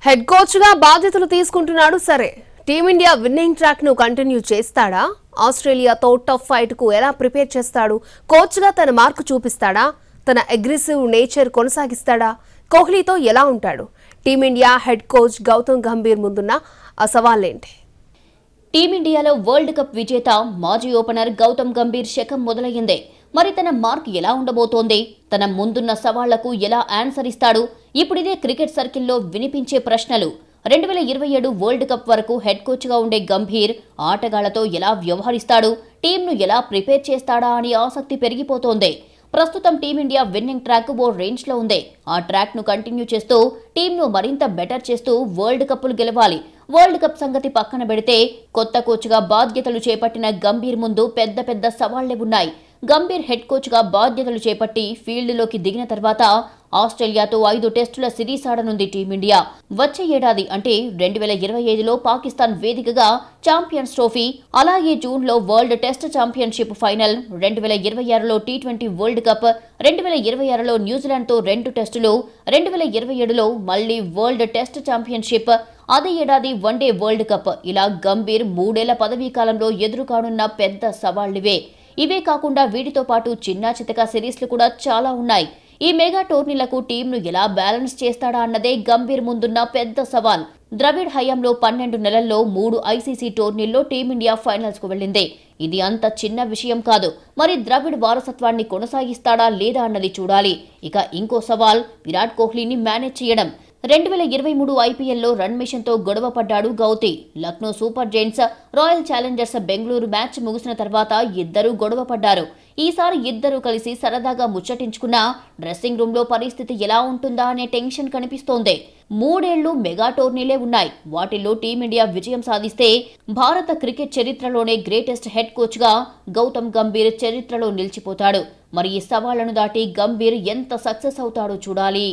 Head coach గా బాధ్యతలు తీసుకుంటున్నాడు. సరే, టీమిండియా విన్నింగ్ ట్రాక్ ను కంటిన్యూ చేస్తాడా? ఆస్ట్రేలియాతో టఫ్ ఫైట్ కు ఎలా ప్రిపేర్ చేస్తాడు? కోచ్ గా తన మార్కు చూపిస్తాడా? తన అగ్రెసివ్ నేచర్ కొనసాగిస్తాడా? కోహ్లీతో ఎలా ఉంటాడు? Team India head coach Gautam Gambhir ముందున్న ఆ సవాళ్లేంటి? టీమిండియాలో వరల్డ్ కప్ విజేత మాజీ ఓపెనర్ గౌతమ్ గంభీర్ శకం మొదలయ్యింది. మరి తన మార్క్ ఎలా ఉండబోతోంది? తన ముందున్న సవాళ్లకు ఎలా ఆన్సర్ ఇస్తాడు? ఇప్పుడిదే క్రికెట్ సర్కిల్లో వినిపించే ప్రశ్నలు. 2027 వరల్డ్ కప్ వరకు హెడ్ కోచ్ గా ఉండే గంభీర్ ఆటగాళ్లతో ఎలా వ్యవహరిస్తాడు? టీంను ఎలా ప్రిపేర్ చేస్తాడా అని ఆసక్తి పెరిగిపోతోంది. ప్రస్తుతం టీమిండియా విన్నింగ్ ట్రాక్ ఓ రేంజ్ లో ఉంది. ఆ ట్రాక్ ను కంటిన్యూ చేస్తూ టీంను మరింత బెటర్ చేస్తూ వరల్డ్ కప్లు గెలవాలి. వరల్డ్ కప్ సంగతి పక్కన పెడితే కొత్త కోచ్ గా బాధ్యతలు చేపట్టిన గంభీర్ ముందు పెద్ద పెద్ద సవాళ్లే ఉన్నాయి. గంభీర్ హెడ్ కోచ్ గా బాధ్యతలు చేపట్టి ఫీల్డ్లోకి దిగిన తర్వాత ఆస్ట్రేలియాతో 5 టెస్టుల సిరీస్ ఆడనుంది టీమిండియా. వచ్చే ఏడాది అంటే 2025లో పాకిస్తాన్ వేదికగా ఛాంపియన్స్ ట్రోఫీ, అలాగే జూన్లో వరల్డ్ టెస్ట్ ఛాంపియన్షిప్ ఫైనల్, 2026లో టీ20 వరల్డ్ కప్, 2026లో న్యూజిలాండ్తో 2 టెస్టులు, 2027లో మళ్లీ వరల్డ్ టెస్ట్ ఛాంపియన్షిప్, అదే ఏడాది వన్డే వరల్డ్ కప్. ఇలా గంభీర్ 3 ఏళ్ల పదవీ కాలంలో ఎదురుకానున్న పెద్ద సవాళ్లివే. ఇవే కాకుండా వీటితో పాటు చిన్నా చితకా సిరీస్లు కూడా చాలా ఉన్నాయి. ఈ మెగా టోర్నీలకు టీంను ఎలా బ్యాలెన్స్ చేస్తాడా అన్నదే గంభీర్ ముందున్న పెద్ద సవాల్. ద్రవిడ్ హయాంలో 12 నెలల్లో 3 ఐసీసీ టోర్నీల్లో టీమిండియా ఫైనల్స్ కు వెళ్లింది. ఇది అంత చిన్న విషయం కాదు. మరి ద్రవిడ్ వారసత్వాన్ని కొనసాగిస్తాడా లేదా అన్నది చూడాలి. ఇక ఇంకో సవాల్ విరాట్ కోహ్లీని మేనేజ్ చేయడం. 2023 ఐపీఎల్లో రన్ మిషన్ తో గొడవ పడ్డాడు Gauti. Lucknow super Giants, royal Challengers Bengaluru match ముగిసిన తర్వాత ఇద్దరూ గొడవ పడ్డారు. ఈసారి ఇద్దరూ కలిసి సరదాగా ముచ్చటించుకున్నా డ్రెస్సింగ్ రూమ్ లో పరిస్థితి ఎలా ఉంటుందా అనే టెన్షన్ కనిపిస్తోంది. 3 ఏళ్లు మెగా టోర్నీలే ఉన్నాయి. వాటిల్లో టీమిండియా విజయం సాధిస్తే భారత క్రికెట్ చరిత్రలోనే గ్రేటెస్ట్ హెడ్ కోచ్ గా గౌతమ్ గంభీర్ చరిత్రలో నిలిచిపోతాడు. మరి ఈ సవాళ్లను దాటి గంభీర్ ఎంత సక్సెస్ అవుతాడో చూడాలి.